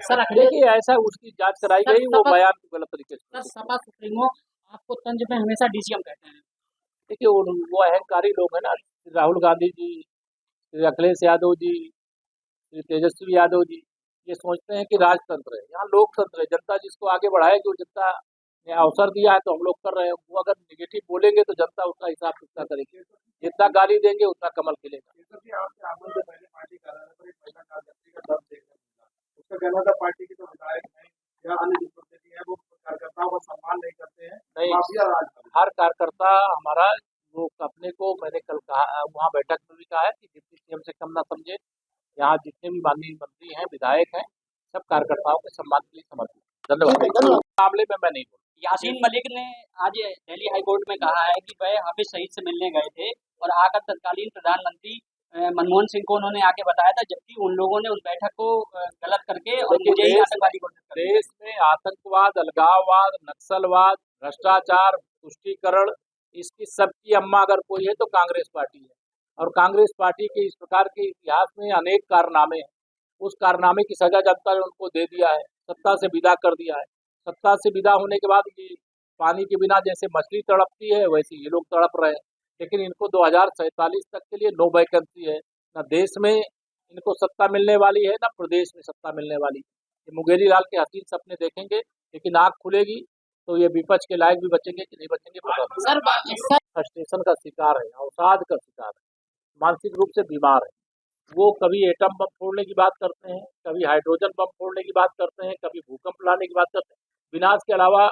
Sir देखिए ऐसा उसकी जांच कराई सर गई, वो सपा बयान को गलत तरीके से सर सपा सुप्रीमो आपको तंज में हमेशा डीसीएम कहते हैं। देखिए वो अहंकारी लोग हैं ना, श्री राहुल गांधी जी, श्री अखिलेश यादव जी, श्री तेजस्वी यादव जी, ये सोचते हैं कि राजतंत्र है, यहाँ लोकतंत्र है। जनता जिसको आगे बढ़ाएगी, जो जनता ने अवसर दिया है तो हम लोग कर रहे हैं। वो अगर निगेटिव बोलेंगे तो जनता उसका हिसाब कितना करेगी, जितना गाली देंगे उतना कमल खिलेगा। उसका कहना था पार्टी के जो विधायक हैं या अन्य जनप्रतिनिधि हैं वो कार्यकर्ताओं का सम्मान नहीं करते हैं, नहीं, माफिया राज कर रहे हैं। हर कार्यकर्ता हमारा, वो अपने को, मैंने कल कहा वहाँ बैठक में भी कहा है कि डिप्टी सीएम से कम ना समझे। यहाँ जितने भी माननीय मंत्री हैं, विधायक हैं, सब कार्यकर्ताओं के सम्मान के लिए समर्पित। धन्यवाद। मामले में मैं नहीं बोलूँ। यासीन मलिक ने आज दिल्ली हाई कोर्ट में कहा है कि वह हाफिज सईद से मिलने गए थे और आकर तत्कालीन प्रधानमंत्री मनमोहन सिंह को उन्होंने आके बताया था, जबकि उन लोगों ने उस बैठक को गलत करके और मुझे ही आतंकवादी घोषित कर दिया। देश में आतंकवाद, अलगाववाद, नक्सलवाद, भ्रष्टाचार, तुष्टीकरण, इसकी सबकी अम्मा अगर कोई है तो कांग्रेस पार्टी है। और कांग्रेस पार्टी के इस प्रकार के इतिहास में अनेक कारनामे हैं। उस कारनामे की सजा जनता ने उनको दे दिया है, सत्ता से विदा कर दिया है। सत्ता से विदा होने के बाद ये पानी के बिना जैसे मछली तड़पती है, वैसे ये लोग तड़प रहे हैं। लेकिन इनको 2047 तक के लिए नो वैकेंसी है। न देश में इनको सत्ता मिलने वाली है, न प्रदेश में सत्ता मिलने वाली है। ये मुंगेरी लाल के हसीन सपने देखेंगे, लेकिन आँख खुलेगी तो ये विपक्ष के लायक भी बचेंगे कि नहीं बचेंगे पता नहीं। सर फ्रस्ट्रेशन का शिकार है, अवसाद का शिकार है, मानसिक रूप से बीमार है। वो कभी एटम बम फोड़ने की बात करते हैं, कभी हाइड्रोजन बम फोड़ने की बात करते हैं, कभी भूकंप लाने की बात करते हैं। विनाश के अलावा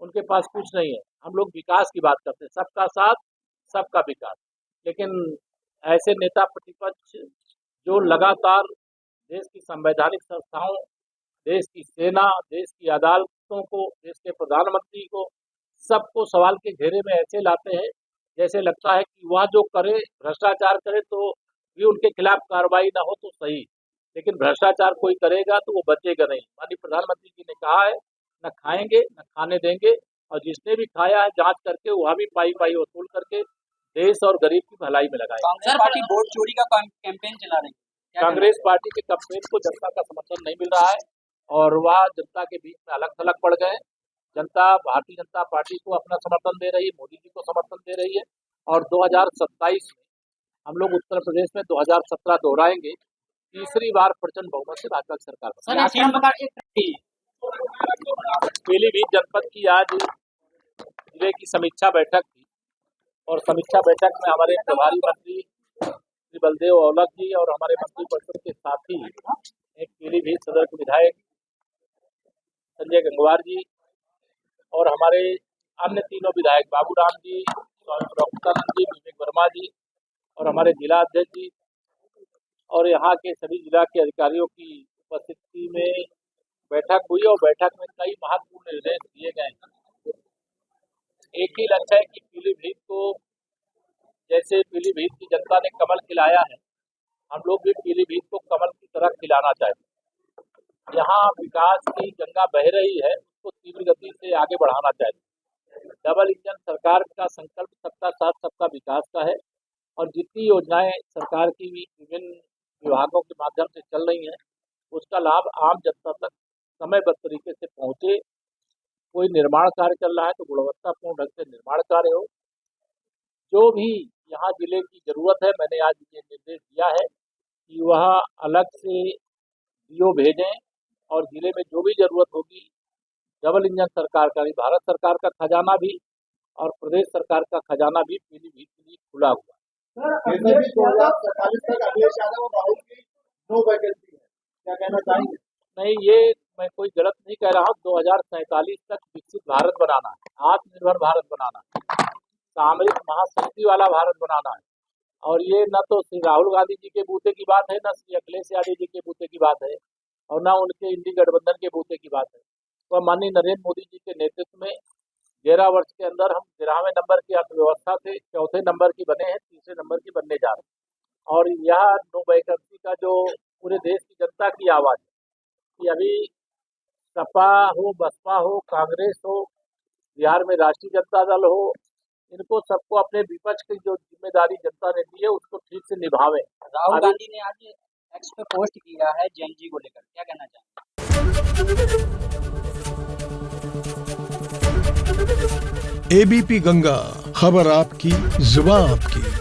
उनके पास कुछ नहीं है। हम लोग विकास की बात करते हैं, सबका साथ, सबका विकास। लेकिन ऐसे नेता प्रतिपक्ष जो लगातार देश की संवैधानिक संस्थाओं, देश की सेना, देश की अदालतों को, देश के प्रधानमंत्री को, सबको सवाल के घेरे में ऐसे लाते हैं जैसे लगता है कि वह जो करे, भ्रष्टाचार करे तो भी उनके खिलाफ कार्रवाई ना हो तो सही, लेकिन भ्रष्टाचार कोई करेगा तो वो बचेगा नहीं। माननीय प्रधानमंत्री जी ने कहा है, न खाएंगे न खाने देंगे, और जिसने भी खाया है जांच करके वह भी पाई पाई वसूल करके देश और गरीब की भलाई में लगाए। कांग्रेस पार्टी वोट चोरी का कैंपेन चला रही है। कांग्रेस पार्टी के कैंपेन को जनता का समर्थन नहीं मिल रहा है और वह जनता के बीच में अलग थलग पड़ गए। जनता भारतीय जनता पार्टी को अपना समर्थन दे रही है, मोदी जी को समर्थन दे रही है, और 2027 में हम लोग उत्तर प्रदेश में 2017 दोहराएंगे। तीसरी बार प्रचंड बहुमत से भाजपा की सरकार। पीलीभीत जनपद की आज जिले की समीक्षा बैठक थी और समीक्षा बैठक में हमारे प्रभारी मंत्री श्री बलदेव औलख जी और हमारे मंत्री परिषद के साथी एक पीलीभीत सदर के विधायक संजय गंगवार जी और हमारे अन्य तीनों विधायक बाबूराम जी, स्वामी प्रभुतानंद जी, विवेक वर्मा जी और हमारे जिला अध्यक्ष जी और यहाँ के सभी जिला के अधिकारियों की उपस्थिति में बैठक हुई और बैठक में कई महत्वपूर्ण निर्णय दिए गए। एक ही लक्ष्य है कि पीलीभीत को, जैसे पीलीभीत की जनता ने कमल खिलाया है, हम लोग भी पीलीभीत को कमल की तरह खिलाना चाहते हैं। यहाँ विकास की गंगा बह रही है, उसको तीव्र गति से आगे बढ़ाना चाहते हैं। डबल इंजन सरकार का संकल्प सबका साथ सबका विकास का है और जितनी योजनाएं सरकार की विभिन्न विभागों के माध्यम से चल रही हैं, उसका लाभ आम जनता तक समयबद्ध तरीके से पहुंचे। कोई निर्माण कार्य चल रहा है तो गुणवत्तापूर्ण ढंग से निर्माण कार्य हो। जो भी यहाँ जिले की जरूरत है, मैंने आज ये निर्देश दिया है कि वह अलग से डीओ भेजें और जिले में जो भी जरूरत होगी, डबल इंजन सरकार का, भारत सरकार का खजाना भी और प्रदेश सरकार का खजाना भी पीलीभीत के लिए खुला हुआ है। 2047 तक अखिलेश यादव और राहुल की नो वैकेंसी है, क्या कहना चाहेंगे? नहीं, ये मैं कोई गलत नहीं कह रहा हूँ। 2047 तक विकसित भारत बनाना है, आत्मनिर्भर भारत बनाना है, सामरिक महाशक्ति वाला भारत बनाना है। और ये न तो श्री राहुल गांधी जी के बूते की बात है, न श्री अखिलेश यादव जी के बूते की बात है और न उनके इंडी गठबंधन के बूते की बात है। तो माननीय नरेंद्र मोदी जी के नेतृत्व में 11 वर्ष के अंदर हम 13वें नंबर की अर्थव्यवस्था से 4थे नंबर की बने हैं, 3रे नंबर की बनने जा रहे हैं। और यह नो वैकेंसी का जो पूरे देश की जनता की आवाज़ है कि अभी सपा हो, बसपा हो, कांग्रेस हो, बिहार में राष्ट्रीय जनता दल हो, इनको सबको अपने विपक्ष की जो जिम्मेदारी जनता ने दी है उसको ठीक से निभावें। राहुल गांधी ने आज एक्स पे पोस्ट किया है जेएनजी को लेकर, क्या कहना चाहेंगे? एबीपी गंगा, खबर आपकी, जुबान आपकी।